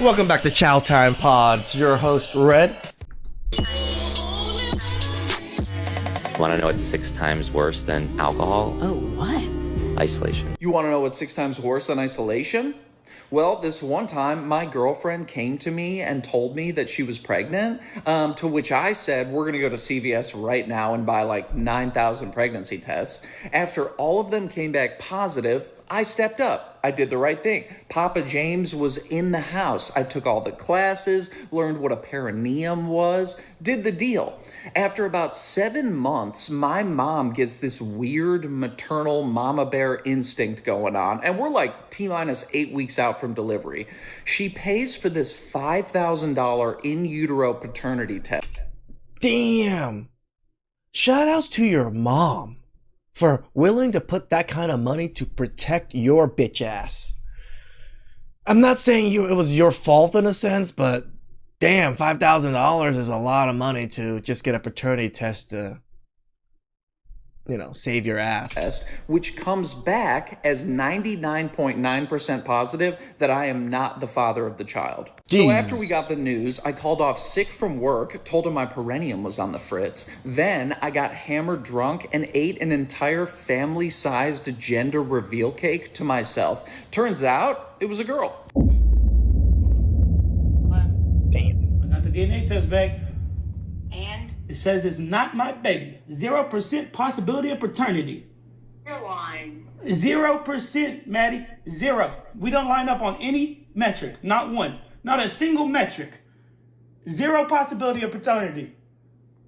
Welcome back to Chow Time Pods. Your host, Red. Want to know what's 6 times worse than alcohol? Oh, what? Isolation. You want to know what's 6 times worse than isolation? Well, this one time, my girlfriend came to me and told me that she was pregnant, to which I said, we're going to go to CVS right now and buy like 9,000 pregnancy tests. After all of them came back positive, I stepped up. I did the right thing. Papa James was in the house. I took all the classes, learned what a perineum was, did the deal. After about 7 months, my mom gets this weird maternal mama bear instinct going on, and we're like T-minus 8 weeks out from delivery. She pays for this $5,000 in utero paternity test. Damn. Shout outs to your mom for willing to put that kind of money to protect your bitch ass. I'm not saying it was your fault in a sense, but damn, $5,000 is a lot of money to just get a paternity test to, save your ass. Test, which comes back as 99.9% positive that I am not the father of the child. Jeez. So after we got the news, I called off sick from work, told him my perineum was on the fritz. Then I got hammered drunk and ate an entire family-sized gender reveal cake to myself. Turns out it was a girl. Damn. I got the DNA test back. And It says it's not my baby. 0% possibility of paternity. you're lying. 0%, Maddie. 0. We don't line up on any metric. Not one. Not a single metric. 0 possibility of paternity.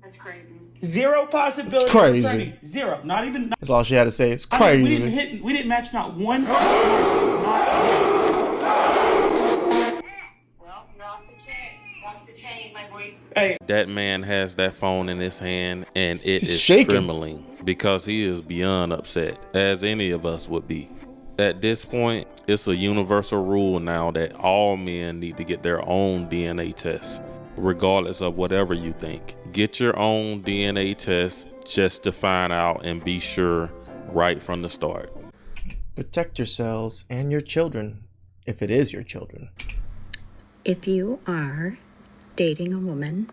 That's crazy. 0 possibility It's crazy. of paternity. 0. Not even. That's all she had to say. It's I mean, crazy. we didn't match not one. Not Well, you're off the chain. Off the chain, my boy. Hey, That man has that phone in his hand and it He's is shaking. trembling because he is beyond upset, as any of us would be. At this point, it's a universal rule now that all men need to get their own DNA test, regardless of whatever you think. Get your own DNA test just to find out and be sure right from the start. Protect yourselves and your children, if it is your children. If you are dating a woman,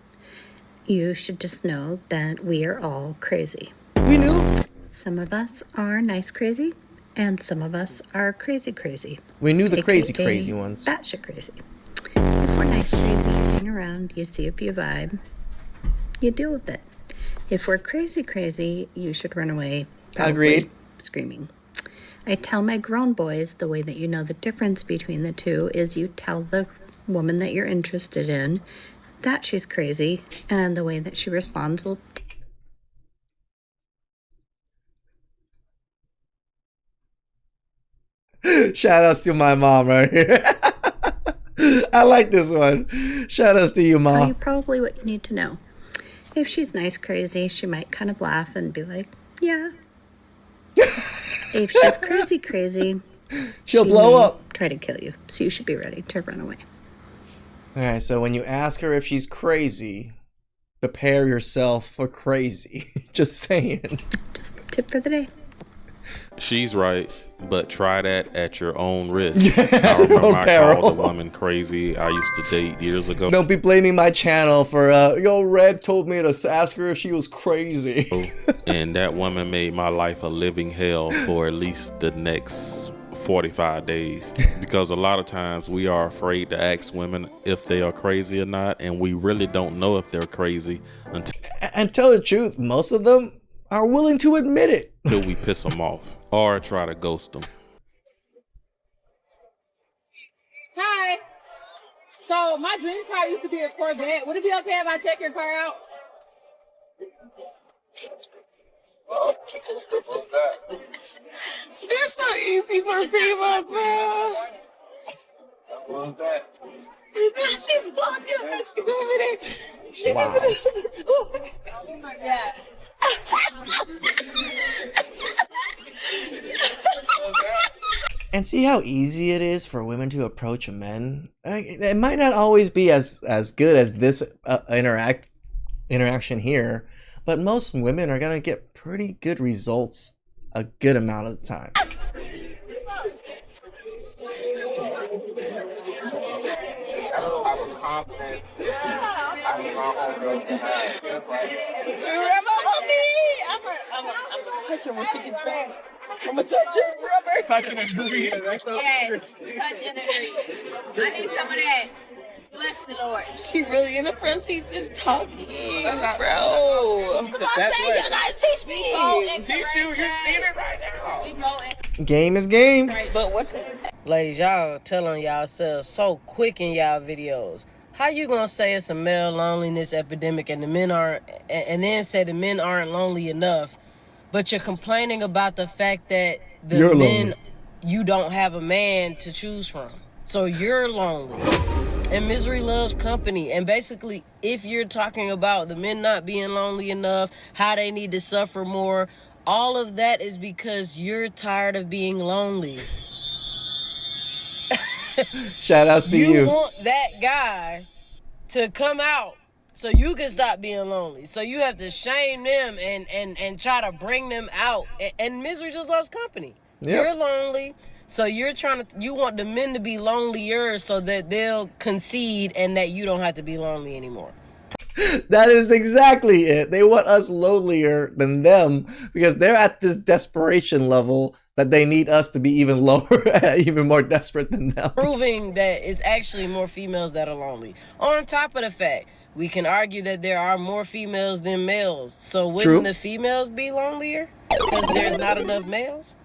you should just know that we are all crazy. We knew. Some of us are nice crazy, and some of us are crazy. We knew the AKA crazy ones. Batshit crazy. If we're nice crazy, you hang around, you see if you vibe, you deal with it. If we're crazy, you should run away. probably Agreed. Screaming. I tell my grown boys the way that you know the difference between the two is you tell the woman that you're interested in that she's crazy, and the way that she responds will Shout outs to my mom right here. I like this one. Shout outs to you, tell you mom. probably what you need to know. If she's nice crazy, she might kind of laugh and be like, yeah. If she's crazy, She'll she blow may up. try to kill you. So you should be ready to run away. Alright, so when you ask her if she's crazy, prepare yourself for crazy. Just saying. Just a tip for the day. She's right, but try that at your own risk. Yeah, I remember own I peril. called a woman crazy I used to date years ago. Don't be blaming my channel for, Red told me to ask her if she was crazy. And that woman made my life a living hell for at least the next 45 days. Because a lot of times we are afraid to ask women if they are crazy or not, and we really don't know if they're crazy And tell the truth, most of them are willing to admit it. until we piss them off or try to ghost them. Hi. So my dream car used to be a Corvette. Would it be okay if I check your car out? It's so easy for people, bro. She's blocking it. She's over there. She's Wow. Yeah. And see how easy it is for women to approach men? Like, it might not always be as good as this interaction here, but most women are going to get pretty good results a good amount of the time. confidence. I need my homegirls to have. Rub on me! I'm a touch her when she gets back. I'm gonna touch her, rubber. Touch and agree. Yes, touch and agree. I need some of that. Bless the Lord. She really in the front seat just talking. Bro. You gotta teach me. Teach you. You're seeing it right now. We going. Game is game. But what's Ladies, y'all telling y'allselves so quick in y'all videos. How you gonna say it's a male loneliness epidemic and the men aren't, and then say the men aren't lonely enough, but you're complaining about the fact that the You're men, lonely. you don't have a man to choose from. So you're lonely. And misery loves company. And basically, if you're talking about the men not being lonely enough, how they need to suffer more, all of that is because you're tired of being lonely. Shout outs to you. You want that guy to come out so you can stop being lonely. So you have to shame them and try to bring them out. And misery just loves company. Yep. You're lonely. So you want the men to be lonelier so that they'll concede and that you don't have to be lonely anymore. That is exactly it. They want us lonelier than them because they're at this desperation level that they need us to be even lower, even more desperate than them. Proving that it's actually more females that are lonely. On top of the fact, we can argue that there are more females than males. So wouldn't the females be lonelier because there's not enough males?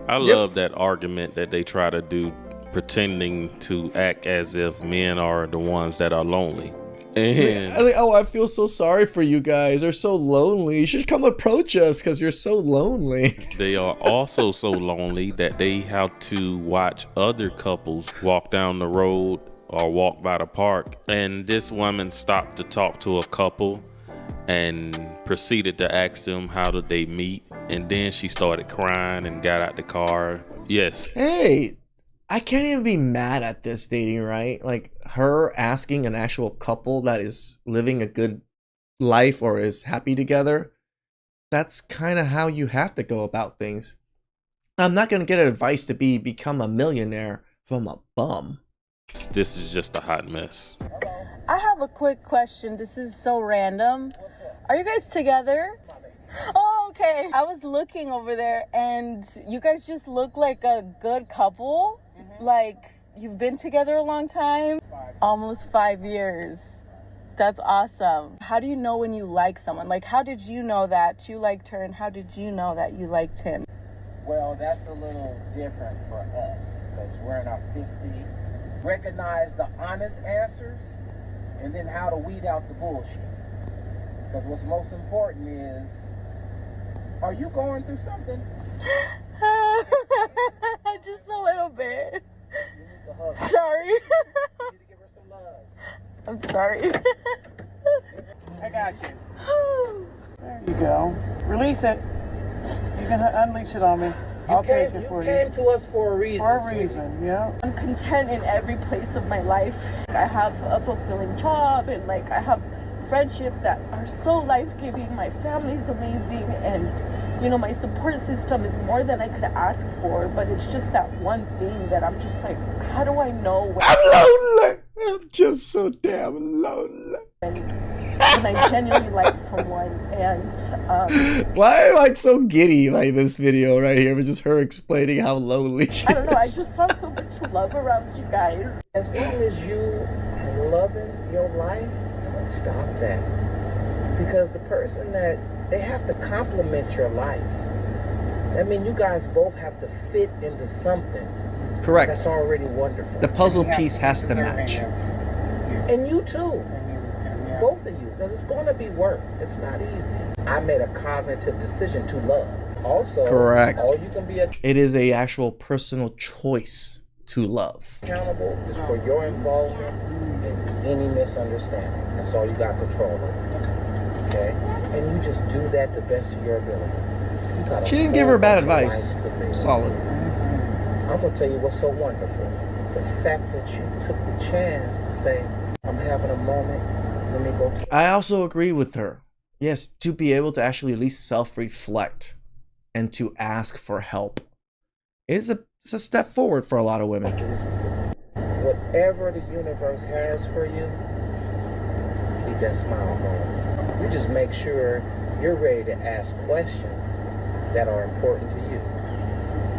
I love that argument that they try to do, pretending to act as if men are the ones that are lonely. And Oh, I feel so sorry for you guys. They're so lonely. You should come approach us because you're so lonely. they are also so lonely that they have to watch other couples walk down the road or walk by the park. And this woman stopped to talk to a couple and proceeded to ask them how did they meet, and then she started crying and got out the car. Yes. Hey, I can't even be mad at this dating, right? Like her asking an actual couple that is living a good life or is happy together. That's kind of how you have to go about things. I'm not going to get advice to become a millionaire from a bum. This is just a hot mess. I have a quick question. This is so random. Are you guys together? Oh, okay. I was looking over there and you guys just look like a good couple. Like you've been together a long time. Almost 5 years. That's awesome. How do you know when you like someone? Like how did you know that you liked her and how did you know that you liked him? Well, that's a little different for us because we're in our 50s. Recognize the honest answers and then how to weed out the bullshit. Because what's most important is, are you going through something? Just a little bit. You need to hug her. Sorry. You need to give her some love. I'm sorry. I got you. There you go. Release it. You can unleash it on me. I'll take it for you. You came to us for a reason. For a reason, yeah. I'm content in every place of my life. I have a fulfilling job and like I have friendships that are so life-giving. My family's amazing and you know my support system is more than I could ask for, but it's just that one thing that I'm just like, how do I know when I'm lonely. I'm just so damn lonely. when I genuinely like someone and why am I so giddy by this video right here with just her explaining how lonely she I don't know, I is? just saw so much love around you guys. As long as you are loving your life, don't stop that. Because the person that, they have to complement your life. I mean, you guys both have to fit into something. Correct. That's already wonderful. The puzzle piece has to match. And you too. Both of you. Because it's going to be work. It's not easy. I made a cognitive decision to love. Also, Correct. all you can be It is a actual personal choice to love. accountable is for your involvement in any misunderstanding. That's all you got control over. Okay? And you just do that the best of your ability. You got a She didn't give her bad whole bunch of advice. lives to live. Solid. I'm going to tell you what's so wonderful. The fact that you took the chance to say, I'm having a moment, let me go to... I also agree with her. Yes, to be able to actually at least self-reflect and to ask for help is it's a step forward for a lot of women. whatever the universe has for you, keep that smile going. You just make sure you're ready to ask questions that are important to you.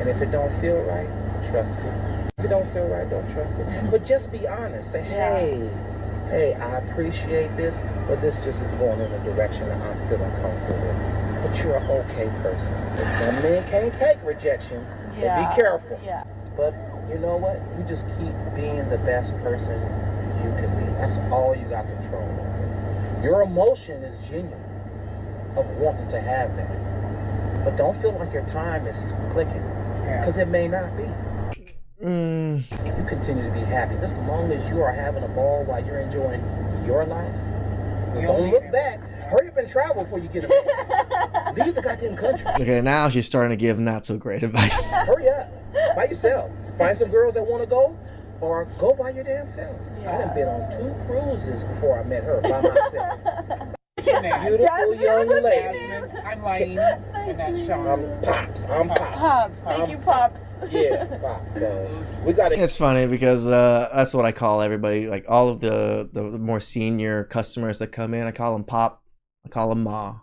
And if it don't feel right, trust it. If it don't feel right, don't trust it. But just be honest. Say, hey, I appreciate this, but this just is going in a direction that I'm feeling comfortable with. But you're an okay person. And some men can't take rejection, so be careful. Yeah. But you know what? You just keep being the best person you can be. That's all you got control over. Your emotion is genuine of wanting to have that. But don't feel like your time is clicking, because it may not be. You continue to be happy. Just as long as you are having a ball while you're enjoying your life. Don't look back. Hurry up and travel before you get a Leave the goddamn country. Okay, now she's starting to give not so great advice. Hurry up. By yourself. Find some girls that want to go, or go by your damn self. I done been on 2 cruises before I met her by myself. Beautiful young lady. I'm Lane, and that's Sean. I'm Pops. Pops. Thank you, Pops. Yeah, Pops. So we got It's funny because that's what I call everybody. Like all of the more senior customers that come in, I call them Pop. I call them Ma.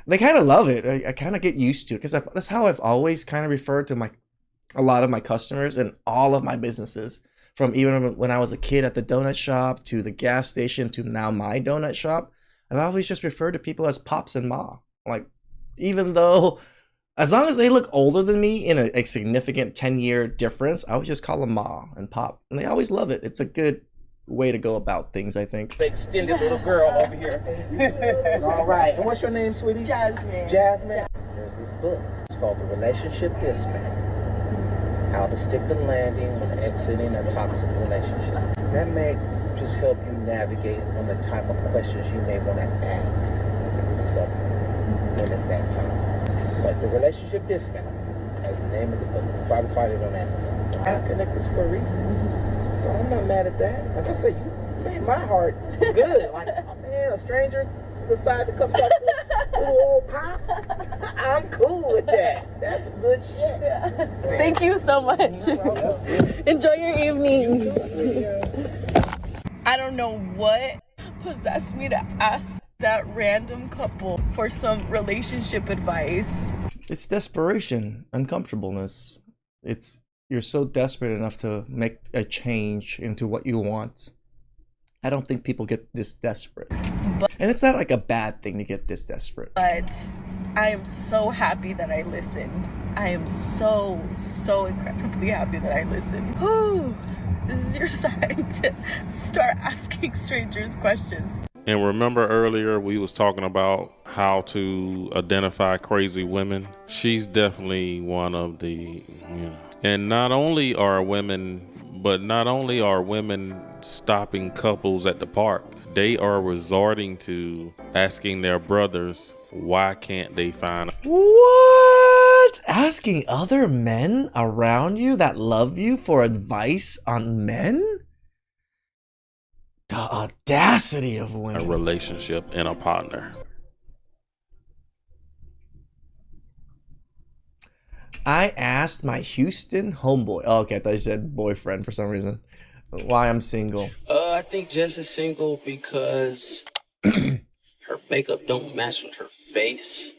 They kind of love it. I kind of get used to it because that's how I've always kind of referred to a lot of my customers and all of my businesses. From even when I was a kid at the donut shop to the gas station to now my donut shop. I've always just referred to people as Pops and Ma. Like, even though, as long as they look older than me in a significant 10-year difference, I would just call them Ma and Pop. And they always love it. It's a good way to go about things, I think. Extended little girl over here. All right. And what's your name, sweetie? Jasmine. Jasmine. There's this book. It's called The Relationship Dispatch. How to Stick the Landing When Exiting a Toxic Relationship. That may just help you navigate on the type of questions you may want to ask something when it's that time. But The Relationship Dispatch, that's the name of the book. You probably find it on Amazon. I connect this for a reason. So I'm not mad at that. Like I said, you made my heart good. Like, oh man, a stranger decided to come talk to little old Pops. I'm cool with that. That's some good shit. Yeah. Thank you so much. Enjoy your evening. I don't know what possessed me to ask that random couple for some relationship advice. It's desperation, uncomfortableness. You're so desperate enough to make a change into what you want. I don't think people get this desperate. And it's not like a bad thing to get this desperate. But I am so happy that I listened. I am so incredibly happy that I listened. Whew. This is your sign to start asking strangers questions. And remember earlier we was talking about how to identify crazy women. She's definitely one of the, And not only are women stopping couples at the park, they are resorting to asking their brothers, why can't they find What? Asking other men around you that love you for advice on men? The audacity of women. a relationship and a partner? I asked my Houston homeboy. Oh, okay, I thought you said boyfriend for some reason. Why I'm single. I think Jess is single because her makeup don't match with her face.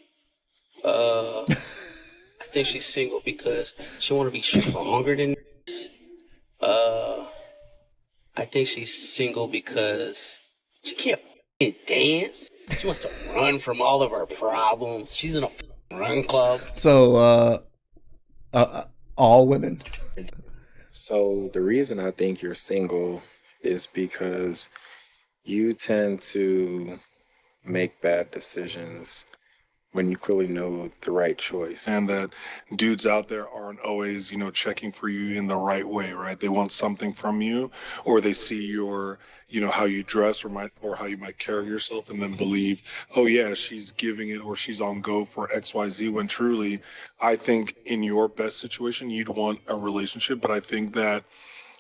I think she's single because she want to be stronger than this. I think she's single because she can't dance. She wants to run from all of her problems. She's in a run club. So, all women? So the reason I think you're single is because you tend to make bad decisions when you clearly know the right choice. And that dudes out there aren't always, checking for you in the right way, right? They want something from you, or they see your, how you dress or how you might carry yourself and then believe, oh yeah, she's giving it or she's on go for XYZ, when truly, I think in your best situation, you'd want a relationship, but I think that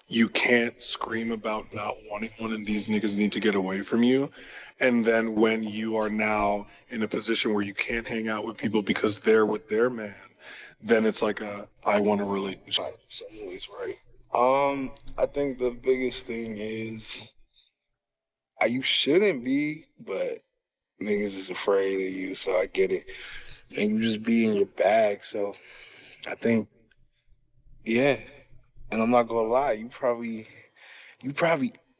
you can't scream about not wanting one and these niggas need to get away from you. And then when you are now in a position where you can't hang out with people because they're with their man, then it's like I want a relationship. So always right. I think the biggest thing is you shouldn't be, but niggas is afraid of you, so I get it. And you just be in your bag, so I think, yeah. And I'm not gonna lie, you probably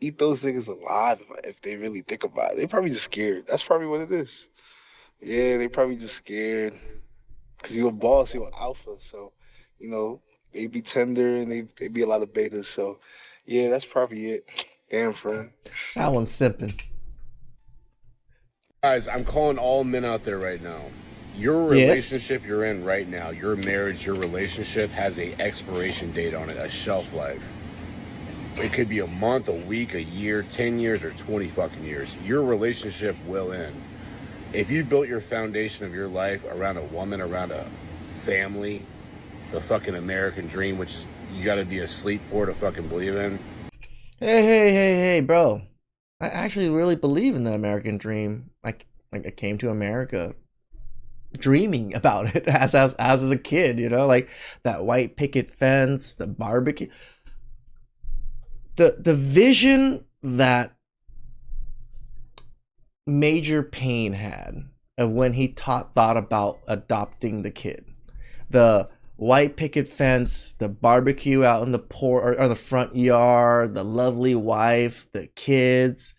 eat those niggas alive if they really think about it. They probably just scared. That's probably what it is. Yeah, they probably just scared. Cause you're a boss, you're an alpha, so you know they be tender and they be a lot of betas. So yeah, that's probably it. Damn, friend. That one's sipping. Guys, I'm calling all men out there right now. Your Yes. relationship you're in right now, your marriage, your relationship has a expiration date on it, a shelf life. It could be a month, a week, a year, 10 years, or 20 fucking years. Your relationship will end. If you built your foundation of your life around a woman, around a family, the fucking American dream, which is you gotta be asleep for to fucking believe in. Hey, bro. I actually really believe in the American dream. I came to America dreaming about it as a kid, you know, like that white picket fence, the barbecue. The vision that Major Payne had of when he thought about adopting the kid. The white picket fence, the barbecue out in the or the front yard, the lovely wife, the kids.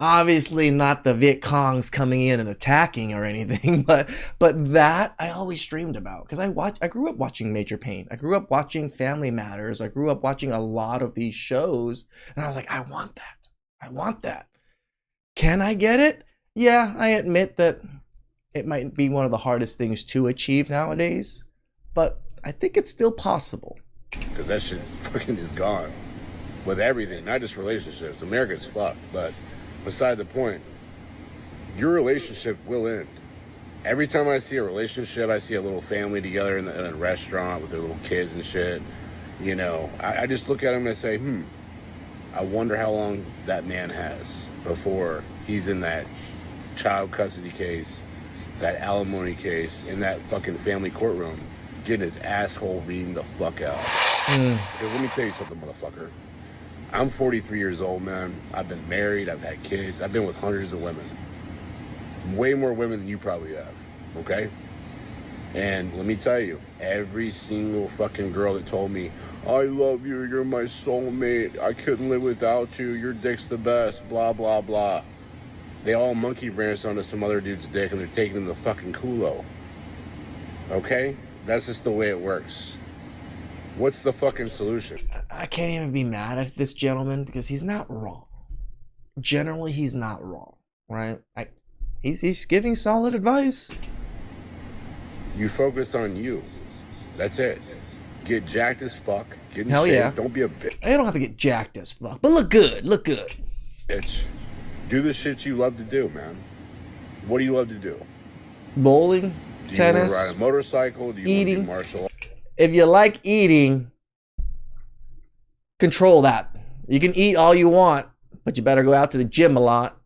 Obviously not the Viet Congs coming in and attacking or anything, but that I always dreamed about because I grew up watching Major Payne. I grew up watching Family Matters. I grew up watching a lot of these shows, and I was like, I want that. I want that. Can I get it? Yeah, I admit that it might be one of the hardest things to achieve nowadays, but I think it's still possible. Because that shit fucking is gone. With everything, not just relationships. America's fucked, but beside the point, your relationship will end. Every time I see a relationship, I see a little family together in a restaurant with their little kids and shit. You know, I just look at them and I say, I wonder how long that man has before he's in that child custody case, that alimony case, in that fucking family courtroom, getting his asshole beaten the fuck out. Because let me tell you something, motherfucker. I'm 43 years old, man. I've been married, I've had kids, I've been with hundreds of women. Way more women than you probably have, okay? And let me tell you, every single fucking girl that told me, I love you, you're my soulmate, I couldn't live without you, your dick's the best, blah, blah, blah. They all monkey branched onto some other dude's dick and they're taking him to fucking culo. Okay? That's just the way it works. What's the fucking solution? I can't even be mad at this gentleman because he's not wrong. Generally, he's not wrong, right? He's giving solid advice. You focus on you. That's it. Get jacked as fuck. Get in Hell shape. yeah. Don't be a bitch. I don't have to get jacked as fuck, but look good. Look good. Bitch. Do the shit you love to do, man. What do you love to do? Bowling, Do tennis, you want to ride a motorcycle? Do you eating. want to do martial arts? If you like eating, control that. You can eat all you want, but you better go out to the gym a lot.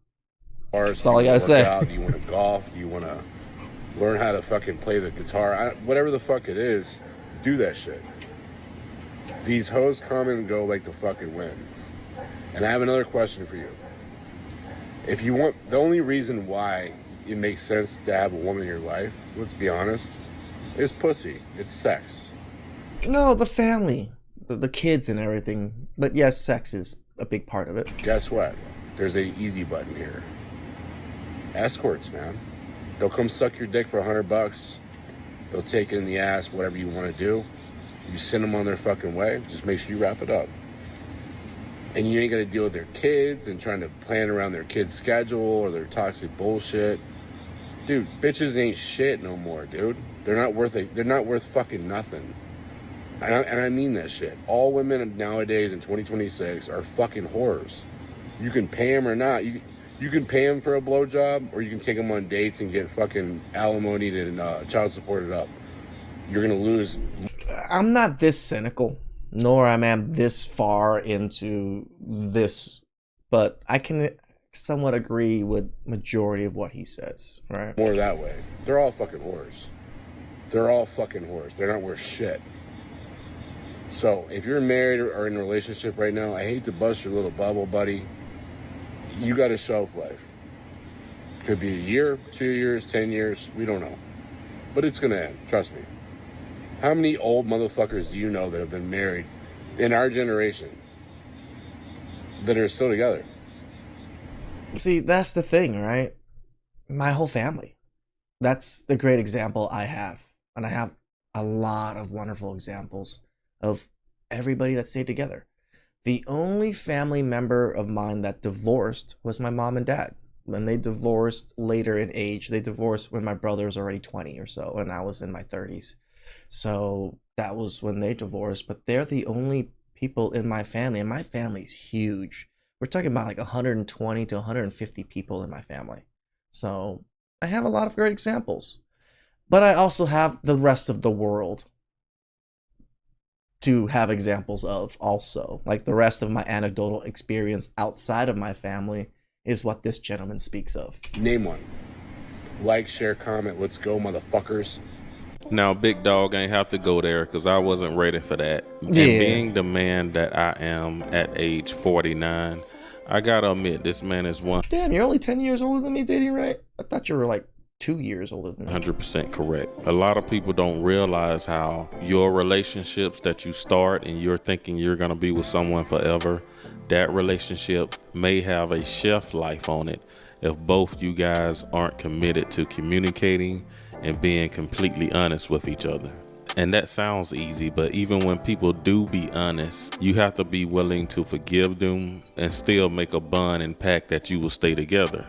That's all I gotta say. Do you want to golf? Do you want to learn how to fucking play the guitar? Whatever the fuck it is, do that shit. These hoes come and go like the fucking wind. And I have another question for you. If you want, the only reason why it makes sense to have a woman in your life, let's be honest, is pussy. It's sex. No, the family, the kids and everything. But yes, sex is a big part of it. Guess what? There's a easy button here. Escorts, man. They'll come suck your dick for $100. They'll take it in the ass, whatever you want to do. You send them on their fucking way. Just make sure you wrap it up. And you ain't got to deal with their kids and trying to plan around their kids' schedule or their toxic bullshit. Dude, bitches ain't shit no more, dude. They're not worth fucking nothing. And I mean that shit. All women nowadays in 2026 are fucking whores. You can pay them or not. You can pay them for a blowjob, or you can take them on dates and get fucking alimony and child supported up. You're gonna lose. I'm not this cynical, nor am I this far into this, but I can somewhat agree with majority of what he says, right? More that way. They're all fucking whores. They're all fucking whores. They're not worth shit. So if you're married or in a relationship right now, I hate to bust your little bubble, buddy. You got a shelf life. Could be a year, 2 years, 10 years, we don't know. But it's gonna end, trust me. How many old motherfuckers do you know that have been married in our generation that are still together? See, that's the thing, right? My whole family. That's the great example I have. And I have a lot of wonderful examples of everybody that stayed together. The only family member of mine that divorced was my mom and dad. When they divorced later in age, they divorced when my brother was already 20 or so, and I was in my 30s. So that was when they divorced, but they're the only people in my family, and my family's huge. We're talking about like 120 to 150 people in my family. So I have a lot of great examples. But I also have the rest of the world to have examples of also. Like the rest of my anecdotal experience outside of my family is what this gentleman speaks of. Name one. Like, share, comment, let's go, motherfuckers. Now, big dog ain't have to go there because I wasn't ready for that. Yeah. And being the man that I am at age 49, I gotta admit, this man is Damn, you're only 10 years older than me, dating right? I thought you were like 2 years older than me. 100% correct. A lot of people don't realize how your relationships that you start and you're thinking you're gonna be with someone forever, that relationship may have a shelf life on it if both you guys aren't committed to communicating and being completely honest with each other. And that sounds easy, but even when people do be honest, you have to be willing to forgive them and still make a bond and pact that you will stay together.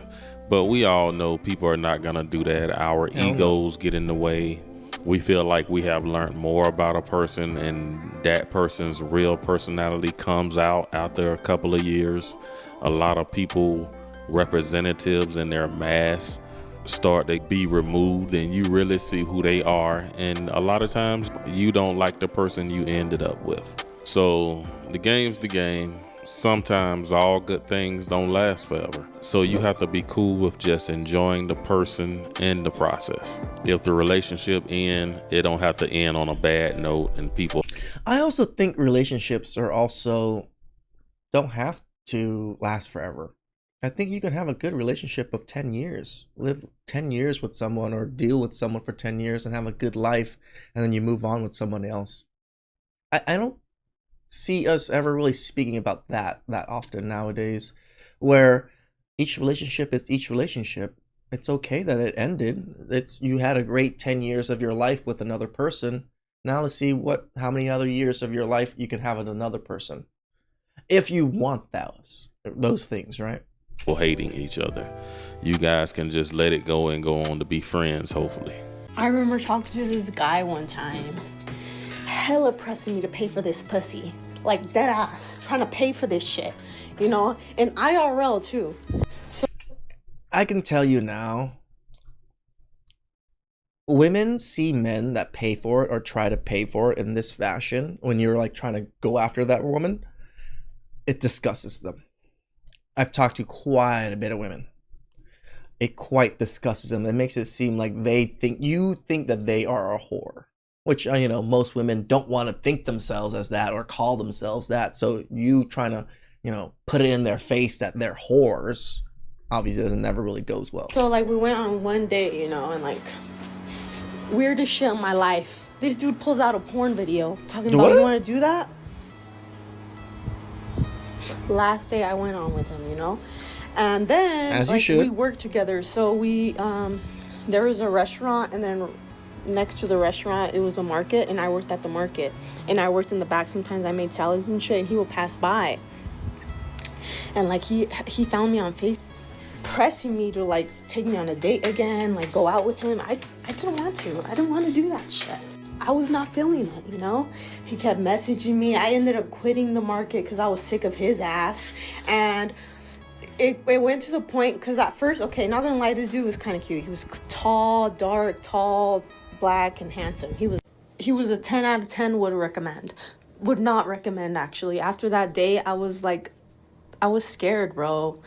But we all know people are not gonna do that. Our egos get in the way. We feel like we have learned more about a person and that person's real personality comes out after a couple of years. A lot of people, representatives in their mass, start to be removed and you really see who they are, and a lot of times you don't like the person you ended up with. So the game's the game. Sometimes all good things don't last forever, so you have to be cool with just enjoying the person in the process. If the relationship ends, it don't have to end on a bad note. And people, I also think relationships are also don't have to last forever. I think you can have a good relationship of 10 years. Live 10 years with someone or deal with someone for 10 years and have a good life, and then you move on with someone else. I don't see us ever really speaking about that often nowadays, where each relationship is each relationship. It's okay that it ended. You had a great 10 years of your life with another person. Now let's see how many other years of your life you can have with another person. If you want those things, right? hating each other. You guys can just let it go and go on to be friends, hopefully. I remember talking to this guy one time, hella pressing me to pay for this pussy. Like dead ass, trying to pay for this shit, you know? And IRL too. So I can tell you now, women see men that pay for it or try to pay for it in this fashion when you're like trying to go after that woman. It disgusts them. I've talked to quite a bit of women. It quite disgusts them. It makes it seem like you think that they are a whore, which, most women don't want to think themselves as that or call themselves that. So you trying to, put it in their face that they're whores, obviously doesn't never really goes well. So like we went on one date, and like weirdest shit in my life. This dude pulls out a porn video talking about, you want to do that? Last day I went on with him, and then we worked together. So we there was a restaurant, and then next to the restaurant it was a market, and I worked at the market, and I worked in the back. Sometimes I made salads and shit, and he would pass by, and like he found me on Facebook, pressing me to like take me on a date again, like go out with him. I didn't want to do that shit. I was not feeling it, He kept messaging me. I ended up quitting the market because I was sick of his ass. And it went to the point, because at first, okay, not gonna lie, this dude was kind of cute. He was tall, black, and handsome. He was a 10 out of 10 would not recommend, actually. After that day, I was scared, bro.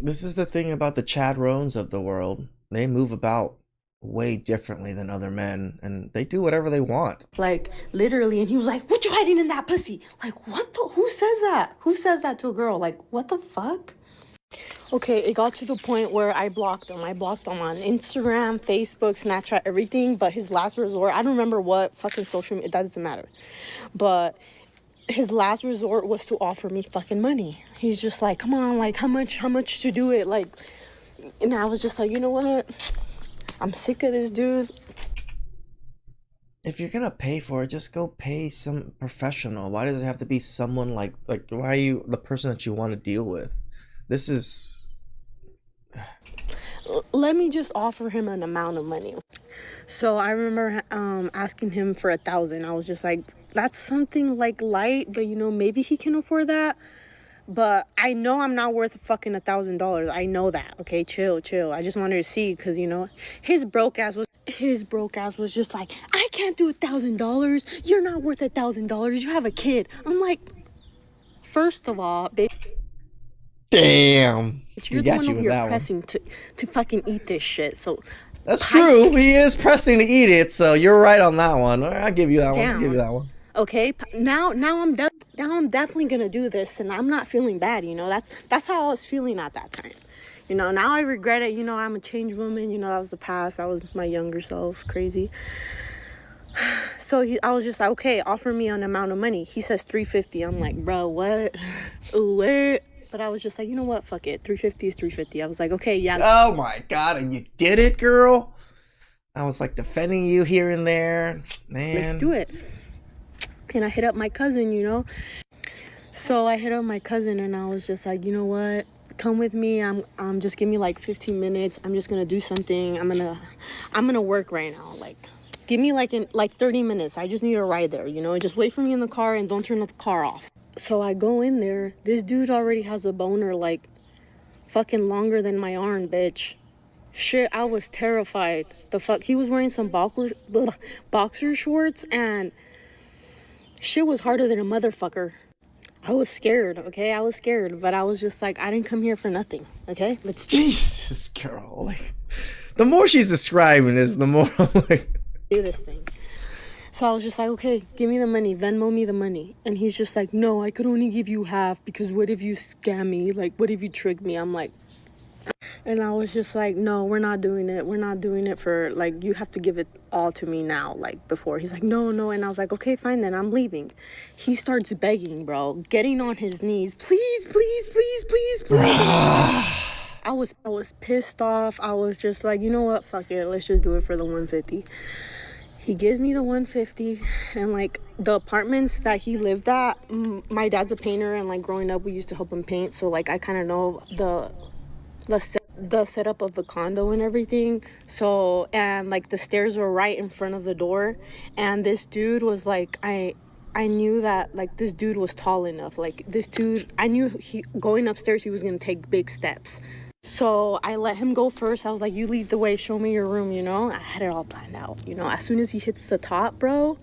This is the thing about the Chad Rohns of the world. They move about way differently than other men, and they do whatever they want. Like, literally, and he was like, what you hiding in that pussy? Like, what the, who says that? Who says that to a girl? Like, what the fuck? Okay, it got to the point where I blocked him. I blocked him on Instagram, Facebook, Snapchat, everything, but his last resort, I don't remember what fucking social media, it doesn't matter. But his last resort was to offer me fucking money. He's just like, come on, like, how much to do it? Like, and I was just like, you know what? I'm sick of this dude. If you're gonna pay for it, just go pay some professional. Why does it have to be someone like why are you the person that you want to deal with? This is... Let me just offer him an amount of money. So I remember asking him for 1,000. I was just like, that's something like light, but you know, maybe he can afford that. But I know I'm not worth fucking $1,000. I know that. Okay, chill. I just wanted to see, because you know, his broke ass was just like, I can't do $1,000. You're not worth $1,000. You have a kid. I'm like, first of all, babe. Damn. You're the one over here pressing to fucking eat this shit. So that's true. He is pressing to eat it. So you're right on that one. I'll give you that one. I'll give you that one. Okay. Now I'm definitely gonna do this, and I'm not feeling bad. You know, that's how I was feeling at that time. You know, now I regret it. You know, I'm a changed woman. You know, that was the past. That was my younger self. Crazy. So I was just like, okay, offer me an amount of money. He says $350. I'm like, bro, what? What? But I was just like, you know what? Fuck it. $350 is $350. I was like, okay, yeah. Oh my God. And you did it, girl. I was like defending you here and there. Man. Let's do it. And I hit up my cousin, you know. So I hit up my cousin and I was just like, you know what? Come with me. I'm just give me like 15 minutes. I'm just gonna do something. I'm gonna work right now. Like, give me like 30 minutes. I just need a ride there, you know. Just wait for me in the car and don't turn the car off. So I go in there. This dude already has a boner like fucking longer than my arm, bitch. Shit, I was terrified. The fuck, he was wearing some boxer shorts and shit was harder than a motherfucker. I was scared, okay? I was scared, but I was just like, I didn't come here for nothing, okay? Let's Jesus, girl. Like, the more she's describing this, the more I'm like, do this thing. So I was just like, okay, give me the money, Venmo me the money. And he's just like, no, I could only give you half because what if you scam me? Like, what if you trick me? I'm like, and I was just like, no, we're not doing it. We're not doing it for, like, you have to give it all to me now, like, before. He's like, no. And I was like, okay, fine, then I'm leaving. He starts begging, bro, getting on his knees. Please. I was pissed off. I was just like, you know what? Fuck it. Let's just do it for the 150. He gives me the 150, and like the apartments that he lived at, my dad's a painter, and like growing up we used to help him paint, so like I kind of know the setup of the condo and everything. So, and like the stairs were right in front of the door, and this dude was like, I knew that like this dude was tall enough. Like this dude, I knew going upstairs he was gonna take big steps. So I let him go first. I was like, you lead the way, show me your room, you know. I had it all planned out, you know. As soon as he hits the top, bro,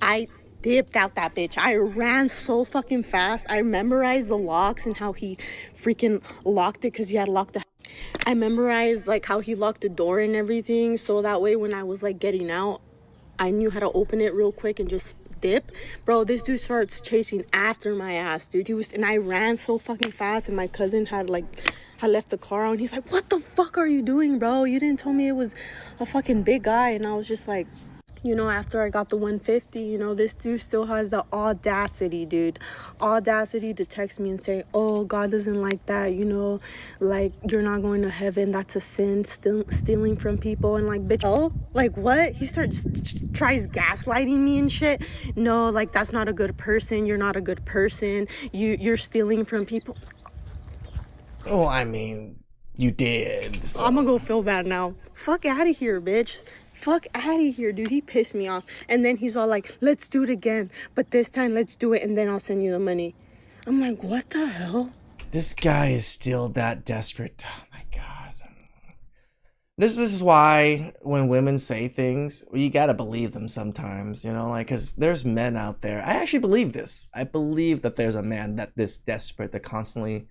I dipped out that bitch. I ran so fucking fast. I memorized the locks and how he freaking locked it, because he had locked the... I memorized like how he locked the door and everything, so that way when I was like getting out, I knew how to open it real quick and just dip. Bro, this dude starts chasing after my ass, dude. And I ran so fucking fast, and my cousin had left the car on. He's like, what the fuck are you doing, bro? You didn't tell me it was a fucking big guy. And I was just like, you know, after I got the 150, you know, this dude still has the audacity, dude. Audacity to text me and say, oh, God doesn't like that, you know, like, you're not going to heaven. That's a sin, stealing from people. And like, bitch, oh, like, what? He tries gaslighting me and shit. No, like, that's not a good person. You're not a good person. You're stealing from people. Oh, I mean, you did. So. I'm gonna go feel bad now. Fuck out of here, bitch. Fuck out of here, dude. He pissed me off. And then he's all like, let's do it again. But this time, let's do it, and then I'll send you the money. I'm like, what the hell? This guy is still that desperate. Oh, my God. This is why when women say things, you gotta believe them sometimes, you know? Like, because there's men out there. I actually believe this. I believe that there's a man that this desperate to constantly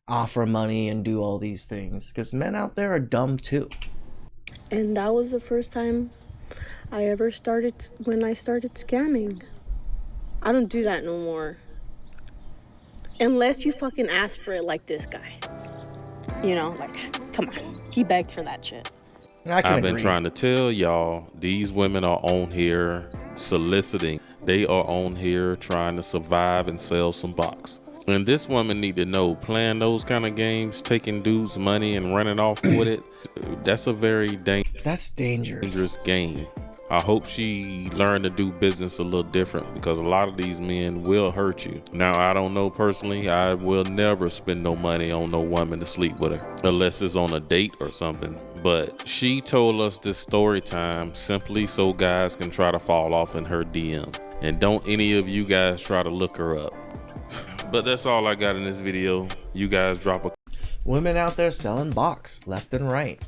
offer money and do all these things, because men out there are dumb too. And that was the first time I ever started, when I started scamming. I don't do that no more. Unless you fucking ask for it like this guy. You know, like, come on. He begged for that shit. I've been trying to tell y'all, these women are on here soliciting. They are on here trying to survive and sell some box. And this woman need to know, playing those kind of games, taking dudes' money and running off with it, that's a very dangerous game. I hope she learned to do business a little different, because a lot of these men will hurt you. Now, I don't know personally. I will never spend no money on no woman to sleep with her, unless it's on a date or something. But she told us this story time simply so guys can try to fall off in her DM. And don't any of you guys try to look her up. But that's all I got in this video. You guys drop a... Women out there selling box left and right.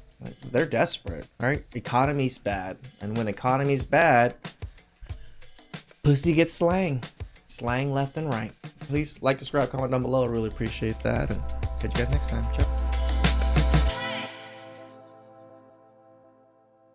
They're desperate, right? Economy's bad. And when economy's bad, pussy gets slang. Slang left and right. Please like, subscribe, comment down below. I really appreciate that. And catch you guys next time. Ciao.